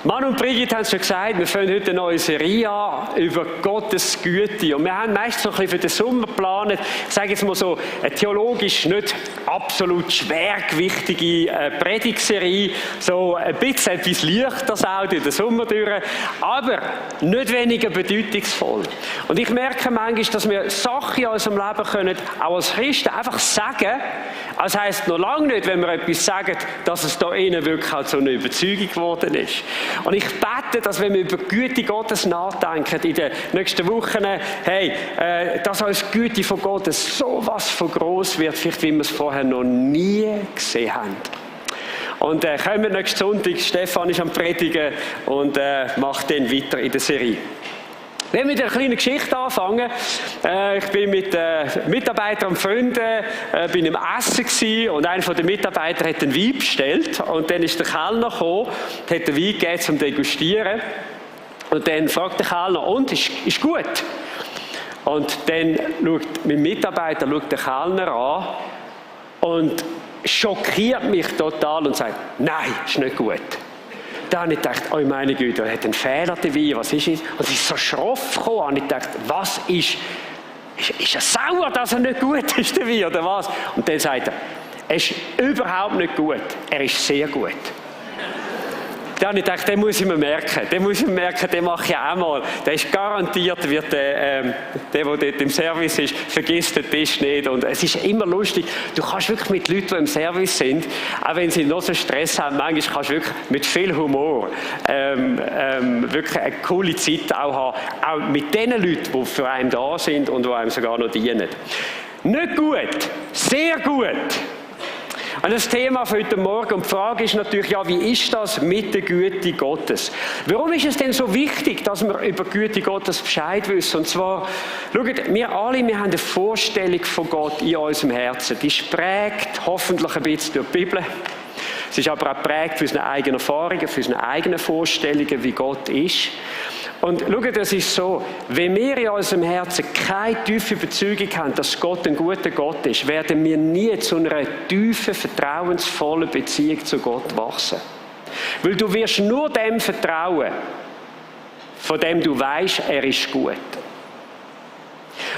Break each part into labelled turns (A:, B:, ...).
A: Mann und Brigitte haben es schon gesagt, wir fangen heute eine neue Serie an über Gottes Güte. Und wir haben meist so ein bisschen für den Sommer geplant, ich sage jetzt mal so, eine theologisch nicht absolut schwergewichtige Predigtserie, so ein bisschen etwas Leichteres auch durch den Sommer durch, aber nicht weniger bedeutungsvoll. Und ich merke manchmal, dass wir Sachen in unserem Leben können, auch als Christen einfach sagen. Das heisst noch lange nicht, wenn wir etwas sagen, dass es da innen wirklich halt so eine Überzeugung geworden ist. Und ich bete, dass wenn wir über die Güte Gottes nachdenken, in den nächsten Wochen, hey, dass uns die Güte von Gott so was von gross wird, vielleicht wie wir es vorher noch nie gesehen haben. Und kommen wir nächsten Sonntag, Stefan ist am Predigen und macht dann weiter in der Serie. Wenn wir mit einer kleinen Geschichte anfangen, ich bin mit Mitarbeitern am Freunden, bin im Essen gewesen, und einer der Mitarbeiter hat einen Wein bestellt und dann ist der Kellner gekommen, hat den Wein gegeben zum Degustieren und dann fragt der Kellner, und, ist gut? Und dann schaut mein Mitarbeiter den Kellner an und schockiert mich total und sagt, nein, ist nicht gut. Da habe ich gedacht, oh meine Güte, er hat einen Fehler dabei, was ist es? Und es ist so schroff gekommen, und ich dachte, was ist er sauer, dass er nicht gut ist dabei, oder was? Und dann sagt er ist überhaupt nicht gut, er ist sehr gut. Da habe ich gedacht, den muss ich mir merken, den mache ich auch mal. Der ist garantiert, wird der dort im Service ist, vergisst den Tisch nicht. Und es ist immer lustig, du kannst wirklich mit Leuten, die im Service sind, auch wenn sie noch so Stress haben, manchmal kannst du wirklich mit viel Humor wirklich eine coole Zeit auch haben, auch mit den Leuten, die für einen da sind und die einem sogar noch dienen. Nicht gut, sehr gut. Und das Thema für heute Morgen, und die Frage ist natürlich, ja, wie ist das mit der Güte Gottes? Warum ist es denn so wichtig, dass wir über die Güte Gottes Bescheid wissen? Und zwar, schaut, wir alle, wir haben eine Vorstellung von Gott in unserem Herzen. Die ist prägt hoffentlich ein bisschen durch die Bibel. Es ist aber auch prägt für unsere eigenen Erfahrungen, für unsere eigenen Vorstellungen, wie Gott ist. Und schaut, es ist so, wenn wir in unserem Herzen keine tiefe Überzeugung haben, dass Gott ein guter Gott ist, werden wir nie zu einer tiefen, vertrauensvollen Beziehung zu Gott wachsen. Weil du wirst nur dem vertrauen, von dem du weißt, er ist gut.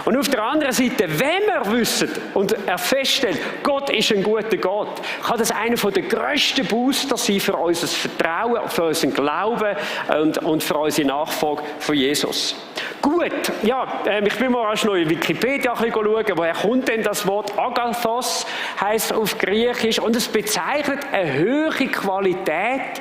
A: Und auf der anderen Seite, wenn wir wissen und er feststellt, Gott ist ein guter Gott, kann das einer der grössten Booster sein für unser Vertrauen, für unseren Glauben und für unsere Nachfolge von Jesus. Gut, ja, ich bin mal erst noch in Wikipedia ein bisschen schauen, woher kommt denn das Wort Agathos, heisst auf Griechisch, und es bezeichnet eine höhere Qualität,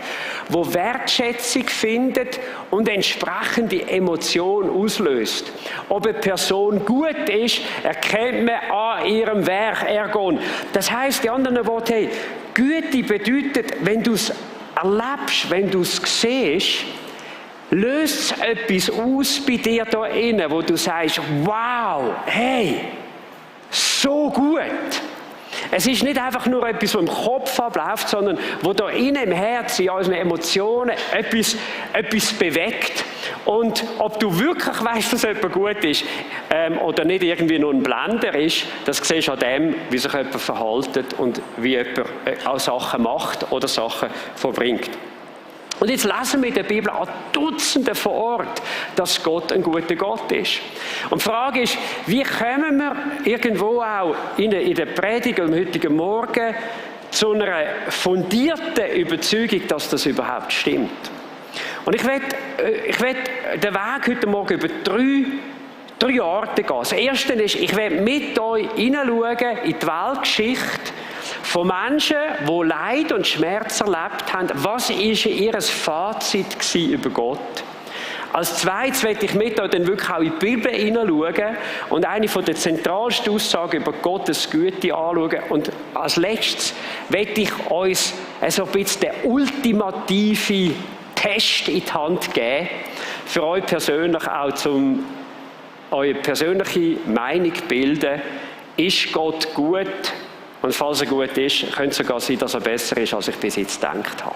A: die Wertschätzung findet und entsprechende Emotionen auslöst. Ob eine Person gut ist, erkennt man an ihrem Werk, Ergon. Das heisst, in anderen Worten, hey, Güte bedeutet, wenn du es erlebst, wenn du es siehst, löst es etwas aus bei dir da innen, wo du sagst, wow, hey, so gut. Es ist nicht einfach nur etwas, was im Kopf abläuft, sondern wo da innen im Herzen, in unseren Emotionen etwas bewegt. Und ob du wirklich weißt, dass jemand gut ist oder nicht irgendwie nur ein Blender ist, das siehst du an dem, wie sich jemand verhält und wie jemand auch Sachen macht oder Sachen vollbringt. Und jetzt lesen wir in der Bibel an Dutzenden von Orten, dass Gott ein guter Gott ist. Und die Frage ist, wie kommen wir irgendwo auch in der Predigt am heutigen Morgen zu einer fundierten Überzeugung, dass das überhaupt stimmt? Und ich will den Weg heute Morgen über drei Arten gehen. Das erste ist, ich will mit euch hineinschauen in die Weltgeschichte von Menschen, die Leid und Schmerz erlebt haben. Was war ihr Fazit über Gott? Als zweites möchte ich mit euch dann wirklich auch in die Bibel hineinschauen und eine der zentralsten Aussagen über Gottes Güte anschauen. Und als letztes möchte ich euch so ein bisschen den ultimativen Test in die Hand geben, für euch persönlich auch zum eure persönliche Meinung bilden. Ist Gott gut? Und falls er gut ist, könnte es sogar sein, dass er besser ist, als ich bis jetzt gedacht habe.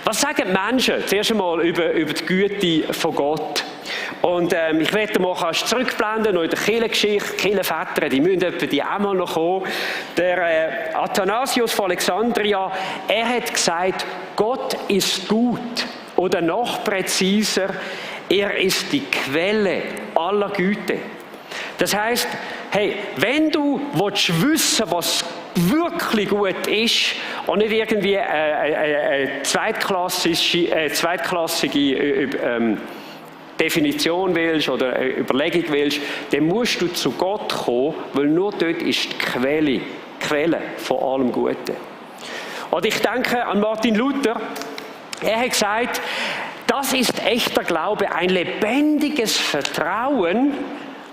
A: Was sagen die Menschen zuerst einmal über die Güte von Gott? Und ich werde mal zurückblenden, noch in der Kirchengeschichte. Die Kirchenväter, die müssen etwa die auch mal noch kommen. Der Athanasius von Alexandria, er hat gesagt, Gott ist gut. Oder noch präziser, er ist die Quelle aller Güte. Das heisst, hey, wenn du wissen willst, was wirklich gut ist und nicht irgendwie eine zweitklassige Definition willst oder eine Überlegung willst, dann musst du zu Gott kommen, weil nur dort ist die Quelle von allem Guten. Und ich denke an Martin Luther. Er hat gesagt, das ist echter Glaube, ein lebendiges Vertrauen,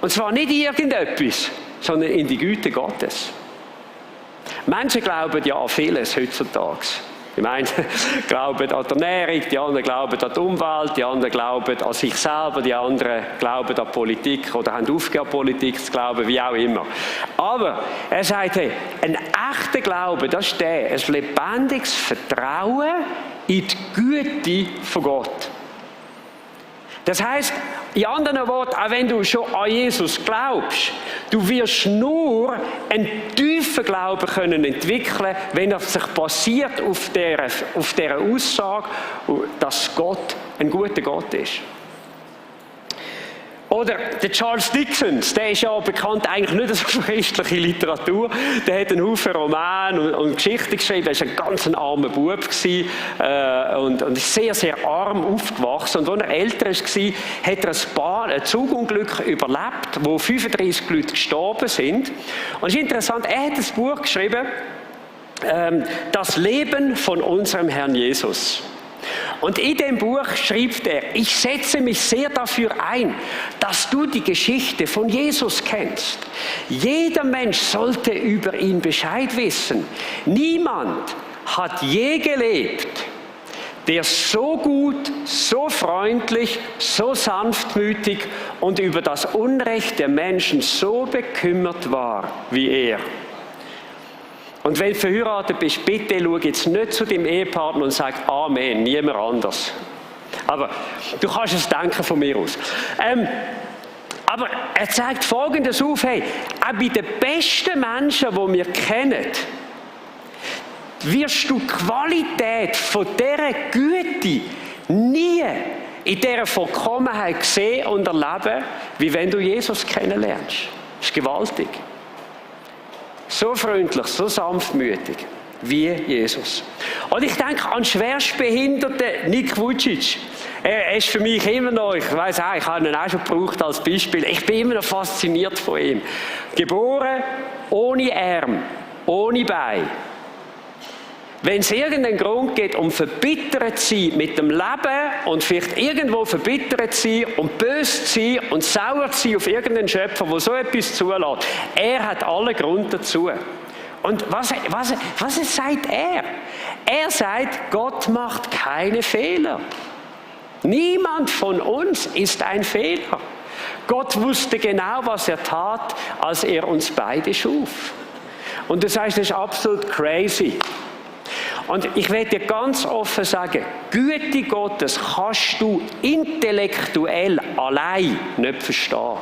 A: und zwar nicht in irgendetwas, sondern in die Güte Gottes. Menschen glauben ja an vieles heutzutage. Die einen glauben an die Ernährung, die anderen glauben an die Umwelt, die anderen glauben an sich selber, die anderen glauben an Politik oder haben aufgehört, Politik zu glauben, wie auch immer. Aber er sagt, hey, ein echter Glaube, das ist ein lebendiges Vertrauen in die Güte von Gott. Das heisst, in anderen Worten, auch wenn du schon an Jesus glaubst, du wirst nur einen tiefen Glauben können entwickeln, wenn er sich basiert auf dieser Aussage, dass Gott ein guter Gott ist. Oder der Charles Dickens, der ist ja bekannt eigentlich nicht als christliche Literatur. Der hat einen Haufen Romane und Geschichten geschrieben. Er war ein ganz armer Bub und ist sehr, sehr arm aufgewachsen. Und als er älter war, hat er ein Zugunglück überlebt, wo 35 Leute gestorben sind. Und es ist interessant, er hat ein Buch geschrieben, Das Leben von unserem Herrn Jesus. Und in dem Buch schreibt er, ich setze mich sehr dafür ein, dass du die Geschichte von Jesus kennst. Jeder Mensch sollte über ihn Bescheid wissen. Niemand hat je gelebt, der so gut, so freundlich, so sanftmütig und über das Unrecht der Menschen so bekümmert war wie er. Und wenn du verheiratet bist, bitte schau jetzt nicht zu deinem Ehepartner und sag Amen, niemand anders. Aber du kannst es denken von mir aus. Aber er zeigt Folgendes auf, hey, auch bei den besten Menschen, die wir kennen, wirst du die Qualität von dieser Güte nie in dieser Vollkommenheit sehen und erleben, wie wenn du Jesus kennenlernst. Das ist gewaltig. So freundlich, so sanftmütig wie Jesus. Und ich denke an schwerstbehinderten Nick Vujicic. Er ist für mich immer noch, ich weiss auch, ich habe ihn auch schon gebraucht als Beispiel, ich bin immer noch fasziniert von ihm. Geboren ohne Arm, ohne Bein. Wenn es irgendeinen Grund gibt, um verbittert zu sein mit dem Leben und vielleicht irgendwo verbittert zu sein und böse zu sein und sauer zu sein auf irgendeinen Schöpfer, der so etwas zulässt, er hat alle Grund dazu. Und was sagt er? Er sagt, Gott macht keine Fehler. Niemand von uns ist ein Fehler. Gott wusste genau, was er tat, als er uns beide schuf. Und du sagst, das ist absolut crazy. Und ich werde dir ganz offen sagen, Güte Gottes kannst du intellektuell allein nicht verstehen.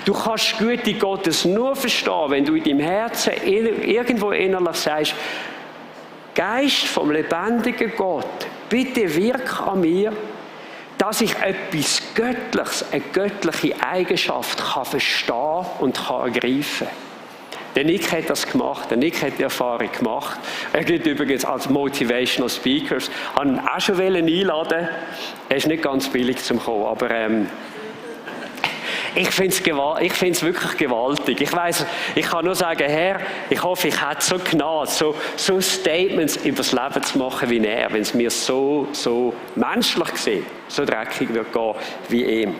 A: Du kannst die Güte Gottes nur verstehen, wenn du in deinem Herzen irgendwo innerlich sagst, Geist vom lebendigen Gott, bitte wirk an mir, dass ich etwas Göttliches, eine göttliche Eigenschaft kann verstehen und kann ergreifen. Der Nick hat das gemacht, der Nick hat die Erfahrung gemacht. Er geht übrigens als Motivational Speaker. Ich wollte ihn auch schon einladen. Er ist nicht ganz billig zum Kommen, aber ich finde es wirklich gewaltig. Ich weiss, ich kann nur sagen, Herr, ich hoffe, ich hätte so Gnade, so Statements über das Leben zu machen wie er, wenn es mir so menschlich gesehen, so dreckig wird gehen wie ihm.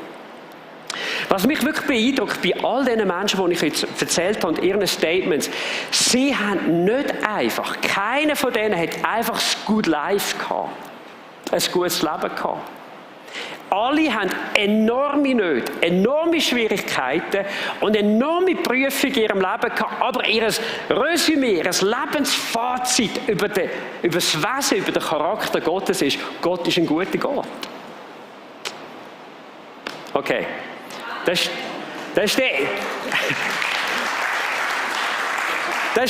A: Was mich wirklich beeindruckt, bei all diesen Menschen, die ich jetzt erzählt habe, und ihren Statements, sie haben nicht einfach, keiner von denen hat einfach ein gutes Life gehabt, ein gutes Leben gehabt. Alle haben enorme Nöte, enorme Schwierigkeiten und enorme Prüfungen in ihrem Leben gehabt, aber ihr Resümee, ihr Lebensfazit über das Wesen, über den Charakter Gottes ist, Gott ist ein guter Gott. Okay. Das ist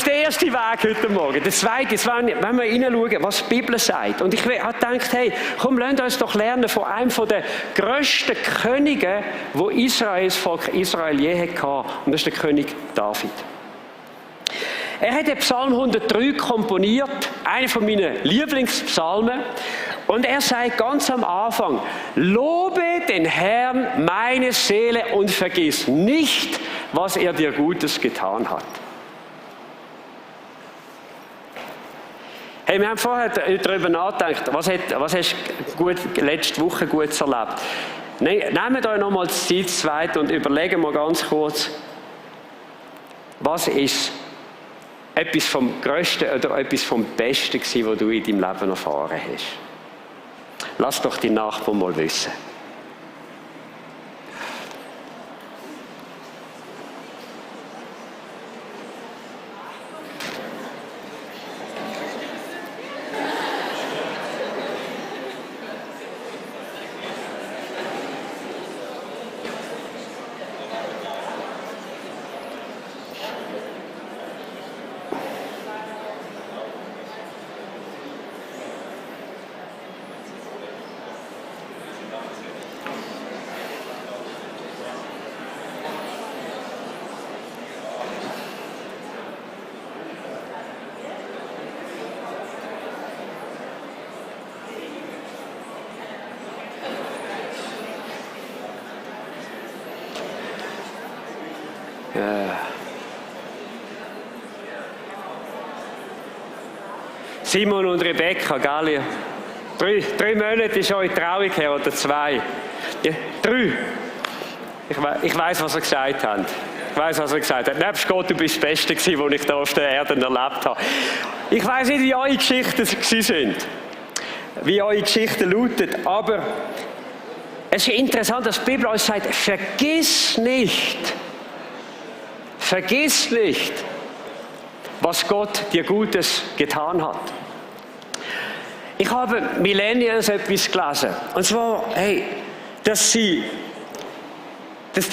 A: der erste Weg heute Morgen. Der zweite ist, wenn wir hineinschauen, was die Bibel sagt. Und ich habe gedacht, hey, komm, lasst uns doch lernen von einem der grössten Könige, die Israels Volk Israel je hatte. Und das ist der König David. Er hat den Psalm 103 komponiert, einer von meinen Lieblingspsalmen. Und er sagt ganz am Anfang, lobe den Herrn, meine Seele, und vergiss nicht, was er dir Gutes getan hat. Hey, wir haben vorher darüber nachgedacht, was hast du letzte Woche Gutes erlebt? Nehmt euch nochmals die Zeit und überlegen mal ganz kurz, was ist etwas vom Größten oder etwas vom Besten gewesen, was du in deinem Leben erfahren hast? Lass doch die Nachbarn mal wissen. Simon und Rebecca, gell? 3 Monate ist eure Trauung her, oder 2? Ja, 3. Ich weiss, was er gesagt hat. Nebst Gott, du bist das Beste gewesen, was ich da auf der Erde erlebt habe. Ich weiss nicht, wie eure Geschichten sind, wie eure Geschichten lauten, aber es ist interessant, dass die Bibel uns sagt, vergiss nicht, was Gott dir Gutes getan hat. Ich habe Millennials etwas gelesen. Und zwar, hey, dass die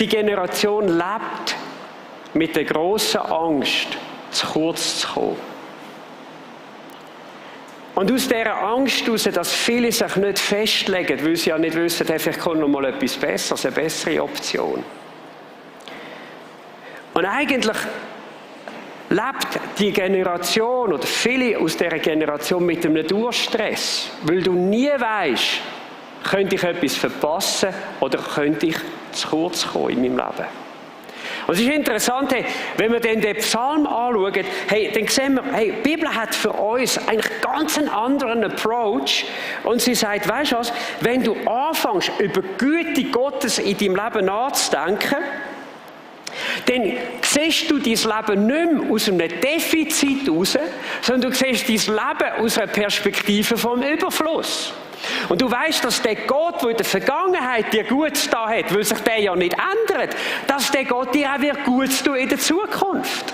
A: Generation lebt mit der grossen Angst, zu kurz zu kommen. Und aus dieser Angst heraus, dass viele sich nicht festlegen, weil sie ja nicht wissen, hey, vielleicht kommt noch mal etwas Besseres, eine bessere Option. Und eigentlich lebt die Generation oder viele aus dieser Generation mit einem Durchstress, weil du nie weisst, könnte ich etwas verpassen oder könnte ich zu kurz kommen in meinem Leben. Und es ist interessant, hey, wenn wir dann den Psalm anschauen, hey, dann sehen wir, hey, die Bibel hat für uns eigentlich ganz einen anderen Approach. Und sie sagt, weißt du was, wenn du anfängst, über die Güte Gottes in deinem Leben nachzudenken, dann siehst du dein Leben nicht mehr aus einem Defizit heraus, sondern du siehst dein Leben aus einer Perspektive vom Überfluss. Und du weißt, dass der Gott, der in der Vergangenheit dir Gutes getan hat, weil sich der ja nicht ändert, dass der Gott dir auch wird Gutes tun in der Zukunft.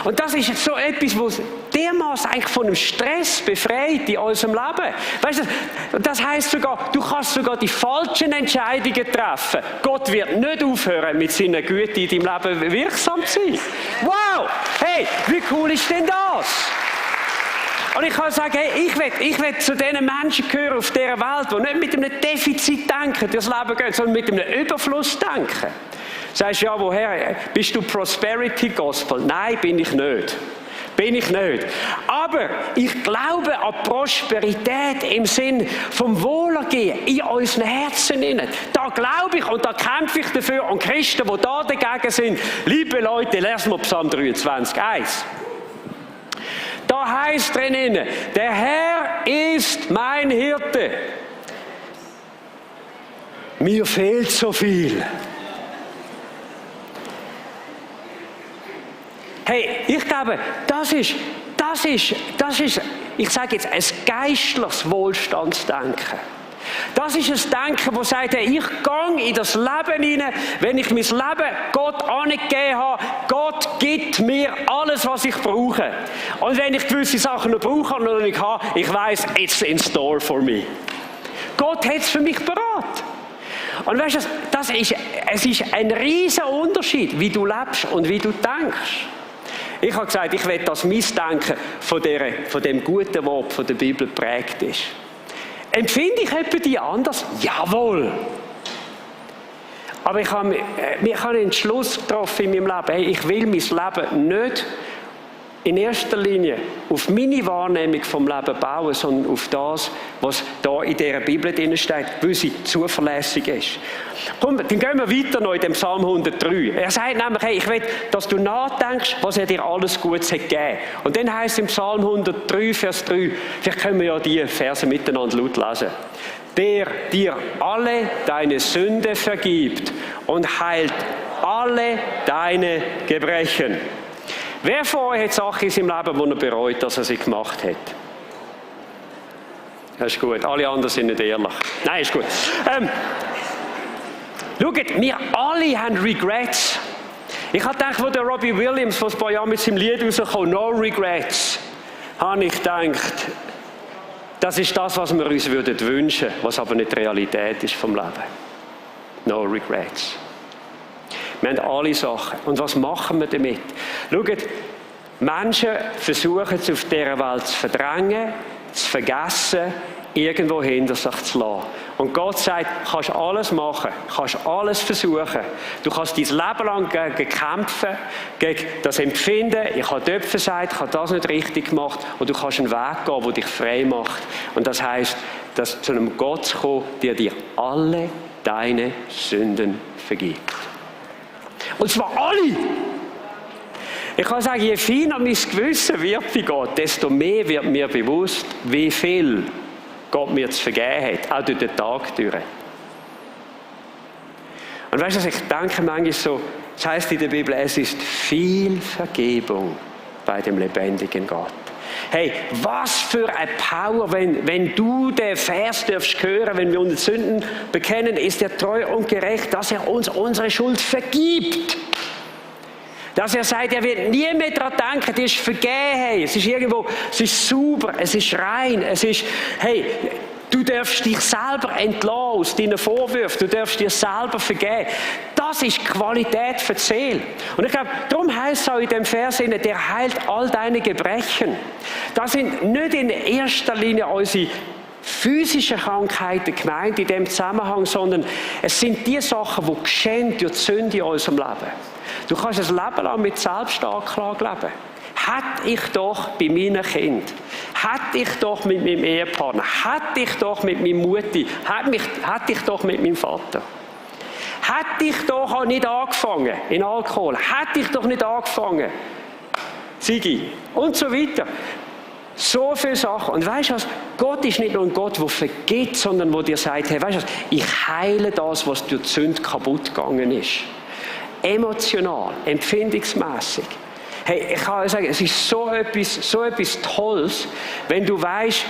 A: Und das ist so etwas, was dermaßen eigentlich von dem Stress befreit in unserem Leben. Weißt du, das heisst sogar, du kannst sogar die falschen Entscheidungen treffen. Gott wird nicht aufhören, mit seiner Güte in deinem Leben wirksam zu sein. Wow! Hey, wie cool ist denn das? Und ich kann sagen, hey, ich will zu diesen Menschen gehören auf dieser Welt, die nicht mit einem Defizit denken, das Leben geht, sondern mit einem Überfluss denken. Sagst du, ja, woher? Bist du Prosperity Gospel? Nein, bin ich nicht. Aber ich glaube an Prosperität im Sinn vom Wohlergehen in unseren Herzen. Da glaube ich und da kämpfe ich dafür. Und Christen, die da dagegen sind, liebe Leute, lesen wir Psalm 23, 1. Da heißt drinnen, der Herr ist mein Hirte. Mir fehlt so viel. Hey, ich glaube, das ist, ich sage jetzt, ein geistliches Wohlstandsdenken. Das ist ein Denken, das sagt, hey, ich gehe in das Leben hinein, wenn ich mein Leben Gott angegeben habe. Gott gibt mir alles, was ich brauche. Und wenn ich gewisse Sachen noch brauche und noch nicht habe, ich weiss, it's in store for me. Gott hat es für mich bereit. Und weißt du, es ist ein riesiger Unterschied, wie du lebst und wie du denkst. Ich habe gesagt, ich will, dass mein Denken von dem guten Wort von der Bibel geprägt ist. Empfinde ich etwa die anders? Jawohl. Aber ich habe einen Entschluss getroffen in meinem Leben. Hey, ich will mein Leben nicht in erster Linie auf meine Wahrnehmung vom Leben bauen, sondern auf das, was da in dieser Bibel drin steht, weil sie zuverlässig ist. Komm, dann gehen wir weiter noch in dem Psalm 103. Er sagt nämlich, hey, ich will, dass du nachdenkst, was er dir alles Gutes hat gegeben. Und dann heißt es im Psalm 103, Vers 3, vielleicht können wir ja die Verse miteinander laut lesen. Der dir alle deine Sünde vergibt und heilt alle deine Gebrechen. Wer von euch hat Sachen in seinem Leben, die er bereut, dass er sie gemacht hat? Das ist gut. Alle anderen sind nicht ehrlich. Nein, ist gut. Schaut, wir alle haben Regrets. Ich habe gedacht, wo der Robbie Williams vor ein paar Jahren mit seinem Lied rauskam, No Regrets, habe ich gedacht, das ist das, was wir uns wünschen würden, was aber nicht die Realität ist vom Leben. No Regrets. Wir haben alle Sachen. Und was machen wir damit? Schaut, Menschen versuchen es auf dieser Welt zu verdrängen, zu vergessen, irgendwo hinter sich zu lassen. Und Gott sagt, du kannst alles machen, kannst alles versuchen. Du kannst dein Leben lang gegen kämpfen, gegen das Empfinden, ich habe dort versagt, ich habe das nicht richtig gemacht. Und du kannst einen Weg gehen, der dich frei macht. Und das heisst, dass zu einem Gott zu kommen, der dir alle deine Sünden vergibt. Und zwar alle. Ich kann sagen, je feiner mein Gewissen wird bei Gott, desto mehr wird mir bewusst, wie viel Gott mir zu vergeben hat, auch durch den Tag durch. Und weißt du, ich denke manchmal so, es heisst in der Bibel, es ist viel Vergebung bei dem lebendigen Gott. Hey, was für eine Power, wenn du den Vers darfst hören, wenn wir unsere Sünden bekennen, ist er treu und gerecht, dass er uns unsere Schuld vergibt. Dass er sagt, er wird nie mehr daran denken, das ist vergeben, hey, es ist irgendwo, es ist sauber, es ist rein, es ist, hey, du darfst dich selber entlassen aus deinen Vorwürfen, du darfst dir selber vergeben. Das ist Qualität für die Seele. Und ich glaube, darum heisst es auch in dem Vers, der heilt all deine Gebrechen. Das sind nicht in erster Linie unsere physischen Krankheiten gemeint in dem Zusammenhang, sondern es sind die Sachen, die geschehen durch die Sünde in unserem Leben. Du kannst ein Leben lang mit Selbstanklage leben. Hätte ich doch bei meinen Kindern, hätte ich doch mit meinem Ehepartner, hätte ich doch mit meiner Mutti, hätte ich doch mit meinem Vater. Hätte ich doch auch nicht angefangen in Alkohol, hätte ich doch nicht angefangen, Ziggy und so weiter. So viele Sachen. Und weißt du was? Gott ist nicht nur ein Gott, der vergibt, sondern der dir sagt, hey, weißt du was? Ich heile das, was durch die Sünde kaputt gegangen ist. Emotional, empfindungsmässig. Hey, ich kann sagen, es ist so etwas Tolles, wenn du weißt,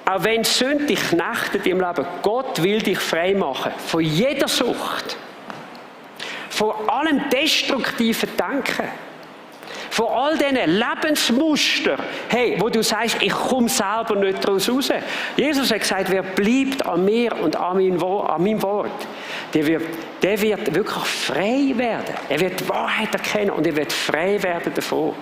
A: auch wenn Sünde dich knechtet im Leben, Gott will dich frei machen von jeder Sucht, von allem destruktiven Denken, von all diesen Lebensmustern, hey, wo du sagst, ich komme selber nicht daraus raus. Jesus hat gesagt, wer bleibt an mir und an meinem Wort, der wird wirklich frei werden. Er wird die Wahrheit erkennen und er wird frei werden davon.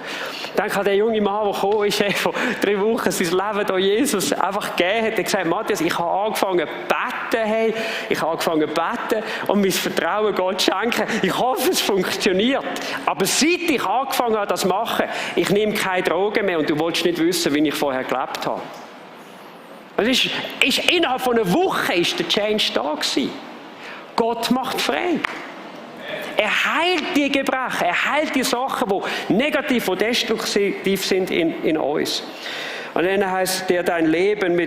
A: Denke an den jungen Mann, der gekommen ist, vor 3 Wochen sein Leben da Jesus einfach gegeben hat. Er hat gesagt, Matthias, ich habe angefangen zu beten, hey. Ich habe angefangen zu beten und mein Vertrauen Gott schenken. Ich hoffe, es funktioniert. Aber seit ich angefangen habe, das zu machen, ich nehme keine Drogen mehr und du willst nicht wissen, wie ich vorher gelebt habe. Und innerhalb von einer Woche ist der Change da gewesen. Gott macht frei. Er heilt die Gebrechen, er heilt die Sachen, die negativ und destruktiv sind in uns. Und dann heißt der dein Leben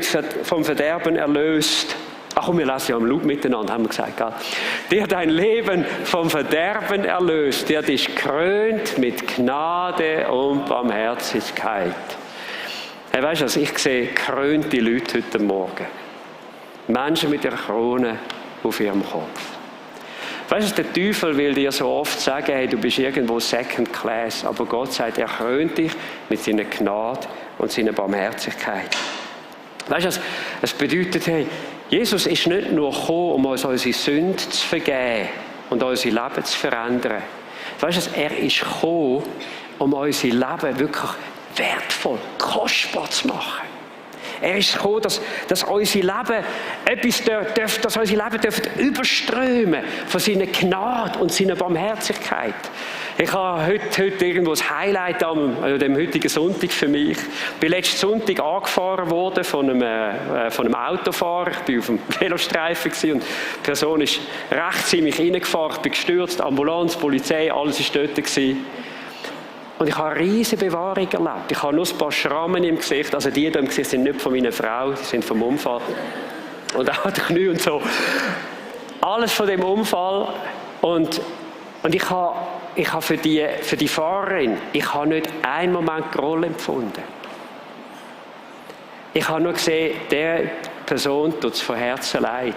A: vom Verderben erlöst. Ach komm, wir lassen ja am Laut miteinander, haben wir gesagt. Gell? Der dein Leben vom Verderben erlöst, der dich krönt mit Gnade und Barmherzigkeit. Hey, weißt du was, ich sehe krönte Leute heute Morgen. Menschen mit der Krone auf ihrem Kopf. Weißt du, der Teufel will dir so oft sagen, hey, du bist irgendwo Second Class, aber Gott sagt, er krönt dich mit seiner Gnade und seiner Barmherzigkeit. Weißt du, es bedeutet, hey, Jesus ist nicht nur gekommen, um uns unsere Sünden zu vergeben und unser Leben zu verändern. Weißt du, er ist gekommen, um unser Leben wirklich wertvoll, kostbar zu machen. Er ist gekommen, dass unser Leben dass unser Leben überströmen von seiner Gnade und seiner Barmherzigkeit. Ich habe heute irgendwo das Highlight an dem heutigen Sonntag für mich. Ich bin letzten Sonntag angefahren worden von einem Autofahrer. Ich war auf dem Velostreifen und die Person ist rechts in mich reingefahren. Ich bin gestürzt, Ambulanz, Polizei, alles war dort gewesen. Und ich habe eine riesige Bewahrung erlebt. Ich habe nur ein paar Schrammen im Gesicht. Also die hier im Gesicht sind nicht von meiner Frau, die sind vom Unfall. Und auch die Knie und so. Alles von dem Unfall. Und ich habe für die Fahrerin, ich habe nicht einen Moment Groll empfunden. Ich habe nur gesehen, der Person tut es von Herzen leid.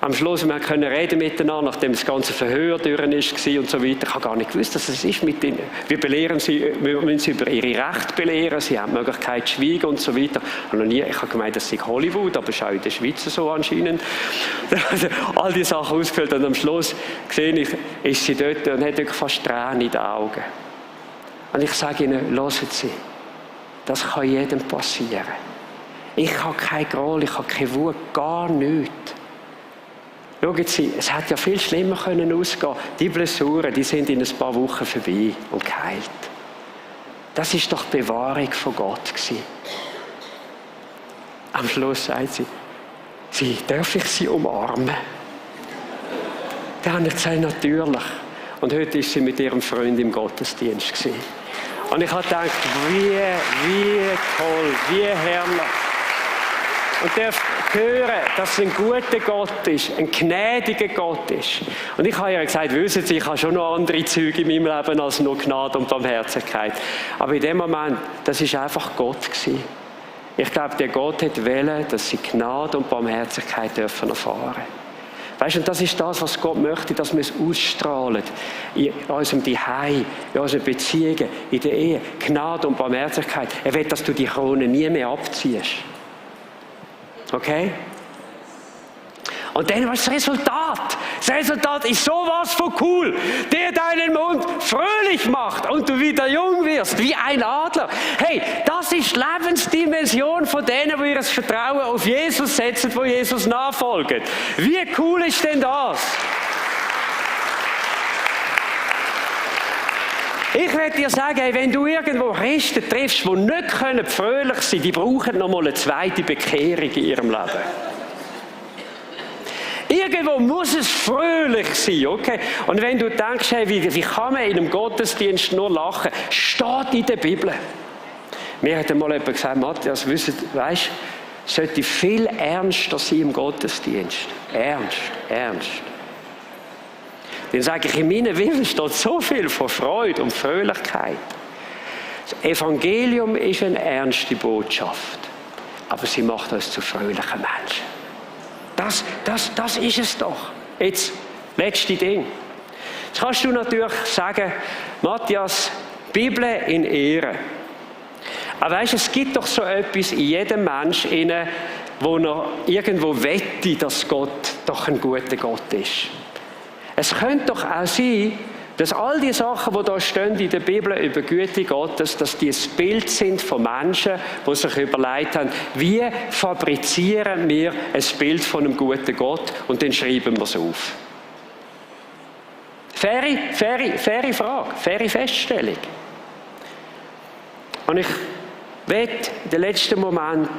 A: Am Schluss, wir können reden miteinander, nachdem das ganze Verhör durch war und so weiter. Ich habe gar nicht gewusst, dass es ist mit ihnen. Wir müssen sie über ihre Rechte belehren, sie haben die Möglichkeit zu schweigen und so weiter. Ich habe gemeint, das sei Hollywood, aber es ist auch in der Schweiz so anscheinend. Also, all diese Sachen ausgefüllt und am Schluss sehe ich, ist sie dort und hat wirklich fast Tränen in den Augen. Und ich sage ihnen, hören Sie, das kann jedem passieren. Ich habe keinen Groll, ich habe keine Wut, gar nichts. Schauen Sie, es hätte ja viel schlimmer können ausgehen. Die Blessuren, die sind in ein paar Wochen vorbei und geheilt. Das ist doch die Bewahrung von Gott gewesen. Am Schluss sagt sie, darf ich Sie umarmen? Dann habe ich gesagt, natürlich. Und heute ist sie mit ihrem Freund im Gottesdienst gewesen. Und ich habe gedacht, wie toll, wie herrlich. Und darf hören, dass es ein guter Gott ist, ein gnädiger Gott ist. Und ich habe ihr gesagt, wissen Sie, ich habe schon noch andere Züge in meinem Leben als nur Gnade und Barmherzigkeit. Aber in dem Moment, das war einfach Gott gewesen. Ich glaube, der Gott hat wollen, dass sie Gnade und Barmherzigkeit dürfen erfahren. Weißt du, und das ist das, was Gott möchte, dass wir es ausstrahlen. In unserem Zuhause, in unseren Beziehungen, in der Ehe. Gnade und Barmherzigkeit. Er will, dass du die Krone nie mehr abziehst. Okay? Und dann, was ist das Resultat? Das Resultat ist sowas von cool, der deinen Mund fröhlich macht und du wieder jung wirst, wie ein Adler. Hey, das ist die Lebensdimension von denen, die ihr Vertrauen auf Jesus setzen, die Jesus nachfolgen. Wie cool ist denn das? Ich werde dir sagen, hey, wenn du irgendwo Christen triffst, die nicht fröhlich sein können, die brauchen noch mal eine zweite Bekehrung in ihrem Leben. Irgendwo muss es fröhlich sein, okay? Und wenn du denkst, hey, wie kann man in einem Gottesdienst nur lachen? Steht in der Bibel. Mir hat einmal jemand gesagt, Matthias, weißt du, es sollte viel ernster sein im Gottesdienst. Ernst. Dann sage ich, in meiner Bibel steht so viel von Freude und Fröhlichkeit. Das Evangelium ist eine ernste Botschaft, aber sie macht uns zu fröhlichen Menschen. Das ist es doch. Jetzt, letzte Ding. Jetzt kannst du natürlich sagen, Matthias, Bibel in Ehre. Aber weißt du, es gibt doch so etwas in jedem Menschen, wo er irgendwo wette, dass Gott doch ein guter Gott ist. Es könnte doch auch sein, dass all die Sachen, die da stehen in der Bibel über Güte Gottes, dass die ein Bild sind von Menschen, die sich überlegt haben, wie fabrizieren wir ein Bild von einem guten Gott und dann schreiben wir es auf. Faire Frage, faire Feststellung. Und ich werde in den letzten Moment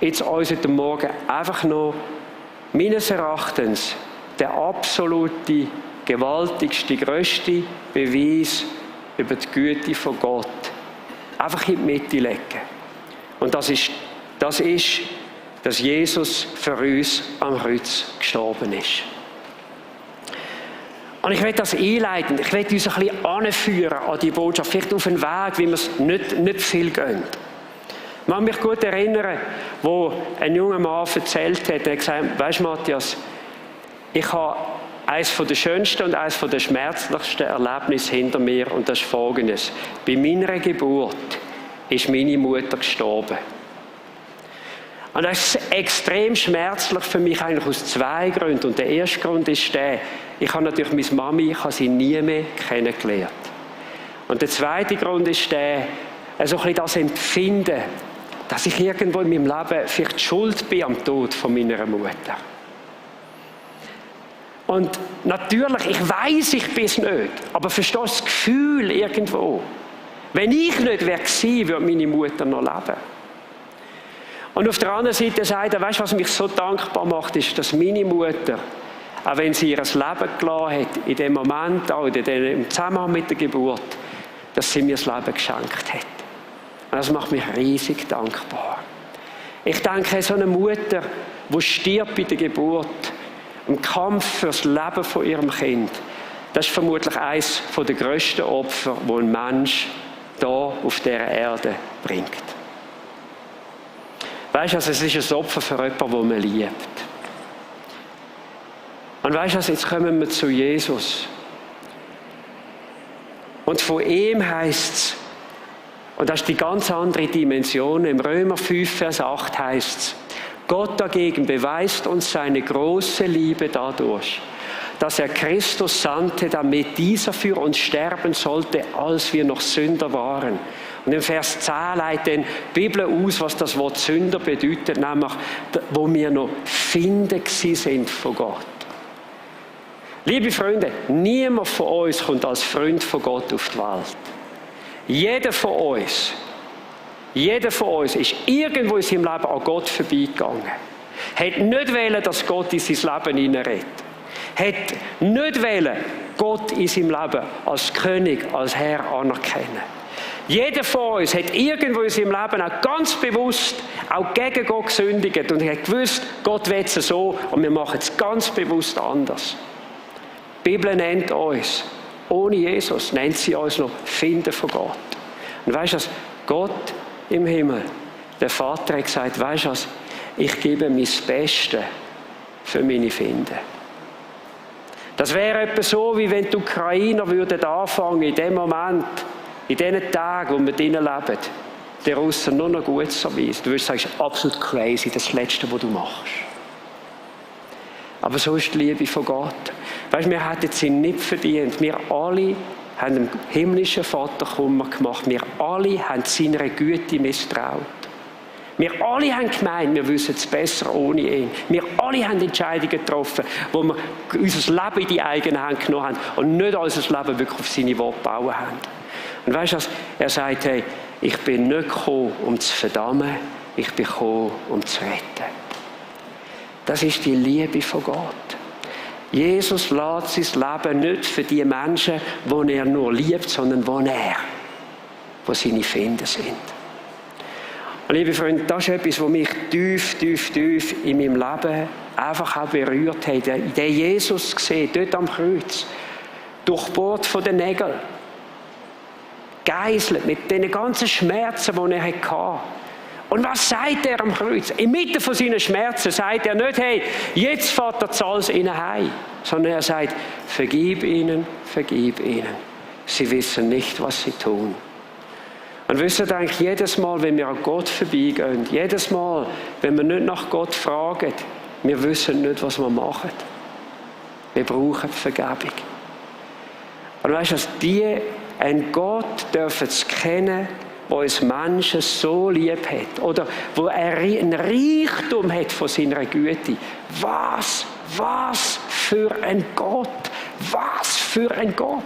A: jetzt uns heute Morgen einfach noch meines Erachtens der absolute, gewaltigste, grösste Beweis über die Güte von Gott einfach in die Mitte legen. Und das ist, dass Jesus für uns am Kreuz gestorben ist. Und ich will das einleiten, ich will uns ein bisschen anführen an die Botschaft, vielleicht auf einen Weg, wie wir es nicht viel gehen. Ich kann mich gut erinnern, wo ein junger Mann erzählt hat, er hat gesagt, weisst du, Matthias, ich habe eines der schönsten und eines der schmerzlichsten Erlebnisse hinter mir und das ist Folgendes. Bei meiner Geburt ist meine Mutter gestorben. Und das ist extrem schmerzlich für mich eigentlich aus 2 Gründen. Und der erste Grund ist der, ich habe natürlich meine Mami, ich habe sie nie mehr kennengelernt. Und der zweite Grund ist der, also ein bisschen das Empfinden, dass ich irgendwo in meinem Leben vielleicht schuld bin am Tod von meiner Mutter. Und natürlich, ich weiß, ich bin es nicht, aber verstehst du das Gefühl irgendwo? Wenn ich nicht wäre gewesen, würde meine Mutter noch leben. Und auf der anderen Seite sagt er, weißt du, was mich so dankbar macht, ist, dass meine Mutter, auch wenn sie ihr Leben gelassen hat, in dem Moment, auch im Zusammenhang mit der Geburt, dass sie mir das Leben geschenkt hat. Und das macht mich riesig dankbar. Ich denke, so eine Mutter, die stirbt bei der Geburt, im Kampf für das Leben von ihrem Kind, das ist vermutlich eines der grössten Opfer, die ein Mensch hier auf dieser Erde bringt. Weißt du, also es ist ein Opfer für jemanden, den man liebt. Und weißt du, also jetzt kommen wir zu Jesus. Und von ihm heisst es, und das ist die ganz andere Dimension, im Römer 5, Vers 8 heisst es, Gott dagegen beweist uns seine große Liebe dadurch, dass er Christus sandte, damit dieser für uns sterben sollte, als wir noch Sünder waren. Und im Vers 10 leitet die Bibel aus, was das Wort Sünder bedeutet, nämlich, wo wir noch Finde sind von Gott. Liebe Freunde, niemand von uns kommt als Freund von Gott auf die Welt. Jeder von uns ist irgendwo in seinem Leben an Gott vorbeigegangen. Hat nicht wollen, dass Gott in sein Leben hineinredet. Hat nicht wollen, Gott in seinem Leben als König, als Herr anerkennen. Jeder von uns hat irgendwo in seinem Leben auch ganz bewusst auch gegen Gott gesündigt und hat gewusst, Gott will es so und wir machen es ganz bewusst anders. Die Bibel nennt uns, ohne Jesus, nennt sie uns noch Finden von Gott. Und weißt du was? Gott im Himmel, der Vater hat gesagt, weißt du was? Ich gebe mein Bestes für meine Finden. Das wäre etwa so, wie wenn die Ukrainer würden anfangen, in dem Moment, in diesen Tagen, wo wir drinnen leben, den Russen nur noch gut zu erweisen. Du würdest sagen, das ist absolut crazy, das Letzte, was du machst. Aber so ist die Liebe von Gott. Weißt du, wir hätten sie nicht verdient. Wir alle haben dem himmlischen Vater Kummer gemacht. Wir alle haben seiner Güte misstraut. Wir alle haben gemeint, wir wissen es besser ohne ihn. Wir alle haben Entscheidungen getroffen, wo wir unser Leben in die eigene Hand genommen haben und nicht unser Leben wirklich auf seine Worte bauen haben. Und weißt du was? Er sagt, hey, ich bin nicht gekommen, um zu verdammen, ich bin gekommen, um zu retten. Das ist die Liebe von Gott. Jesus lässt sein Leben nicht für die Menschen, die er nur liebt, sondern wo seine Finden sind. Und liebe Freunde, das ist etwas, was mich tief in meinem Leben einfach auch berührt hat. Den Jesus gesehen, dort am Kreuz, durchbohrt von den Nägeln, geisselt mit den ganzen Schmerzen, die er hatte. Und was sagt er am Kreuz? Inmitten von seinen Schmerzen sagt er nicht, hey, jetzt fährt er alles ihnen heim, sondern er sagt, vergib ihnen. Sie wissen nicht, was sie tun. Und wisst ihr eigentlich, jedes Mal, wenn wir an Gott vorbeigehen, jedes Mal, wenn wir nicht nach Gott fragen, wir wissen nicht, was wir machen. Wir brauchen Vergebung. Und weißt du, einen Gott dürfen zu kennen, der uns Menschen so lieb hat, oder wo er einen Reichtum hat von seiner Güte. Was für ein Gott! Was für ein Gott!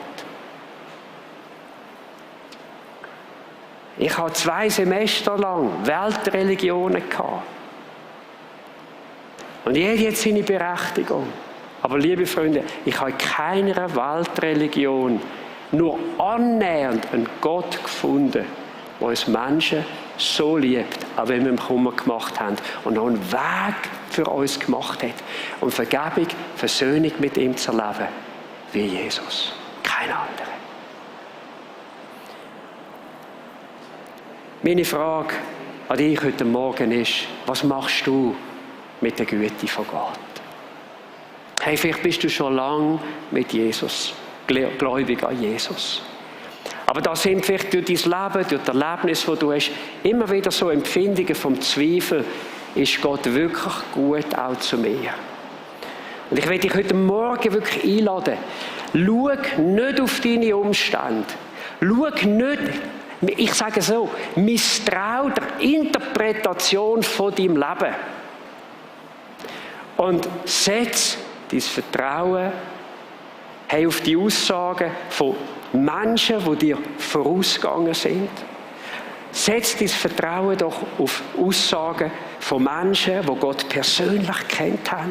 A: Ich habe 2 Semester lang Weltreligionen gehabt. Und jede hat seine Berechtigung. Aber liebe Freunde, ich habe in keiner Weltreligion nur annähernd einen Gott gefunden, der uns Menschen so liebt, auch wenn wir ihm Kummer gemacht haben und noch einen Weg für uns gemacht hat, um Vergebung, Versöhnung mit ihm zu erleben, wie Jesus. Kein anderer. Meine Frage an dich heute Morgen ist, was machst du mit der Güte von Gott? Hey, vielleicht bist du schon lange mit Jesus, gläubig an Jesus. Aber da sind vielleicht durch dein Leben, durch das Erlebnis, das du hast, immer wieder so Empfindungen vom Zweifel. ist Gott wirklich gut auch zu mir. Und ich will dich heute Morgen wirklich einladen. Schau nicht auf deine Umstände. Schau nicht, ich sage so, misstrau der Interpretation von deinem Leben. Und setz dein Vertrauen auf die Aussagen von Menschen, die dir vorausgegangen sind. Setz dein Vertrauen doch auf Aussagen von Menschen, die Gott persönlich kennt haben.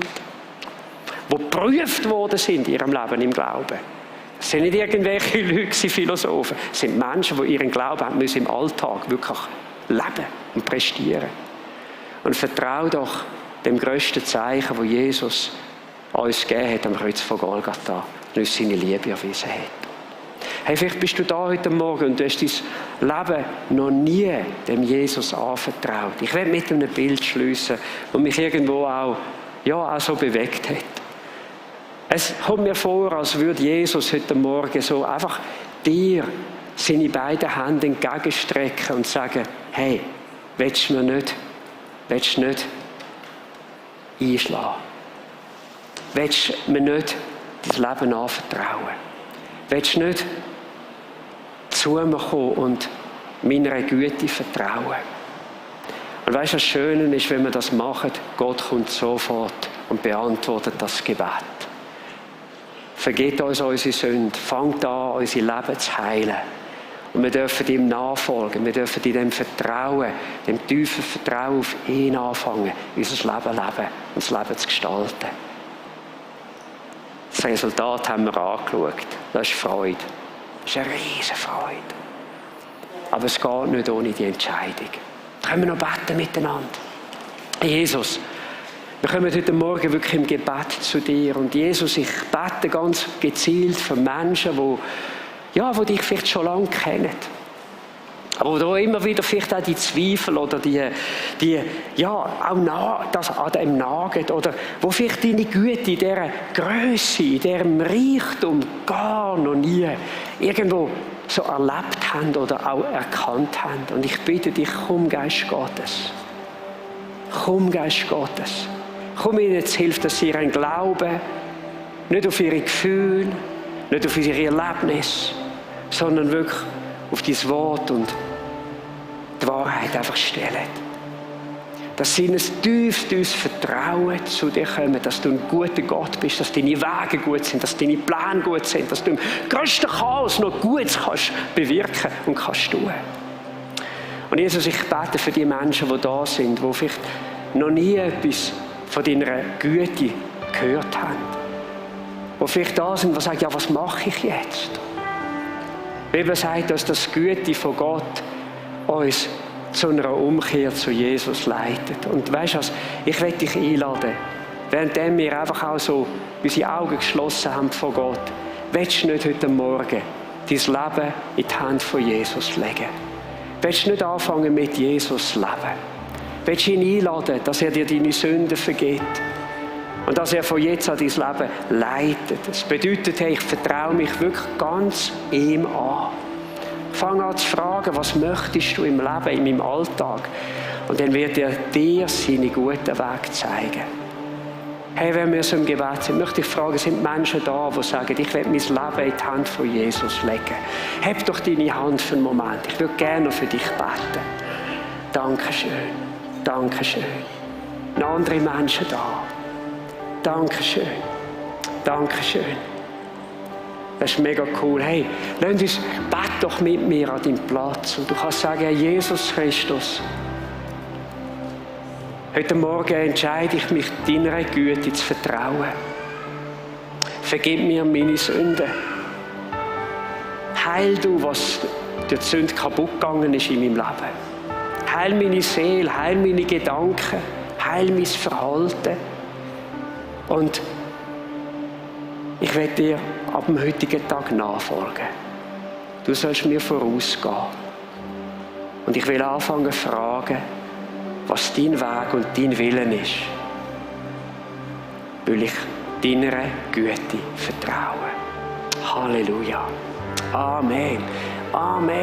A: Die geprüft worden sind in ihrem Leben im Glauben. Das sind nicht irgendwelche Leute, Philosophen. Das sind Menschen, die ihren Glauben haben müssen im Alltag wirklich leben und prestieren. Und vertrau doch dem grössten Zeichen, das Jesus uns gegeben hat am Kreuz von Golgatha, und uns seine Liebe erwiesen hat. Hey, vielleicht bist du da heute Morgen und du hast dein Leben noch nie dem Jesus anvertraut. Ich werde mit einem Bild schliessen, das mich irgendwo auch so bewegt hat. Es kommt mir vor, als würde Jesus heute Morgen so einfach dir seine beiden Hände entgegenstrecken und sagen, hey, willst du nicht einschlagen? Willst du mir nicht dein Leben anvertrauen? Willst du nicht zu mir kommen und meiner Güte vertrauen? Und weißt du, was Schöne ist, wenn wir das machen, Gott kommt sofort und beantwortet das Gebet. Vergebt uns unsere Sünden, fangt an, unser Leben zu heilen. Und wir dürfen ihm nachfolgen, wir dürfen in dem Vertrauen, dem tiefen Vertrauen auf ihn anfangen, unser Leben leben und das Leben zu gestalten. Das Resultat haben wir angeschaut. Das ist Freude. Das ist eine riesige Freude. Aber es geht nicht ohne die Entscheidung. Können wir noch beten miteinander? Jesus, wir kommen heute Morgen wirklich im Gebet zu dir. Und Jesus, ich bete ganz gezielt für Menschen, die dich vielleicht schon lange kennen. Aber da immer wieder vielleicht auch die Zweifel oder das an dem nagen. Oder wo vielleicht deine Güte in dieser Grösse, in diesem Reichtum gar noch nie irgendwo so erlebt haben oder auch erkannt haben. Und ich bitte dich, komm, Geist Gottes. Komm, Geist Gottes. Komm ihnen zu Hilfe, dass sie ihren Glauben nicht auf ihre Gefühle, nicht auf ihre Erlebnisse, sondern wirklich auf dein Wort und die Wahrheit einfach stellen. Dass sie in ein tiefes Vertrauen zu dir kommen, dass du ein guter Gott bist, dass deine Wege gut sind, dass deine Pläne gut sind, dass du im grössten Chaos noch Gutes kannst bewirken und kannst tun. Und Jesus, ich bete für die Menschen, die da sind, die vielleicht noch nie etwas von deiner Güte gehört haben. Die vielleicht da sind, die sagen, ja, was mache ich jetzt? Die Bibel sagt, dass das Güte von Gott uns zu einer Umkehr zu Jesus leitet. Und weißt du was, ich will dich einladen, während wir einfach auch so unsere Augen geschlossen haben vor Gott, willst du nicht heute Morgen dein Leben in die Hand von Jesus legen? Willst du nicht anfangen mit Jesus zu leben? Willst du ihn einladen, dass er dir deine Sünden vergibt? Und dass er von jetzt an dein Leben leitet. Das bedeutet, hey, ich vertraue mich wirklich ganz ihm an. Fang an zu fragen, was möchtest du im Leben, in meinem Alltag? Und dann wird er dir seine guten Wege zeigen. Hey, wenn wir so im Gebet sind, möchte ich fragen, sind Menschen da, die sagen, ich will mein Leben in die Hand von Jesus legen. Heb doch deine Hand für einen Moment. Ich würde gerne für dich beten. Dankeschön. Dankeschön. Noch andere Menschen da. Dankeschön. Dankeschön. Das ist mega cool. Hey, lass uns, bete doch mit mir an deinem Platz. Und du kannst sagen, Herr Jesus Christus, heute Morgen entscheide ich mich, deiner Güte zu vertrauen. Vergib mir meine Sünden. Heil du, was durch die Sünde kaputt gegangen ist in meinem Leben. Heil meine Seele, heil meine Gedanken, heil mein Verhalten. Und ich werde dir ab dem heutigen Tag nachfolgen. Du sollst mir vorausgehen. Und ich will anfangen zu fragen, was dein Weg und dein Willen ist. Weil ich deiner Güte vertraue. Halleluja. Amen. Amen.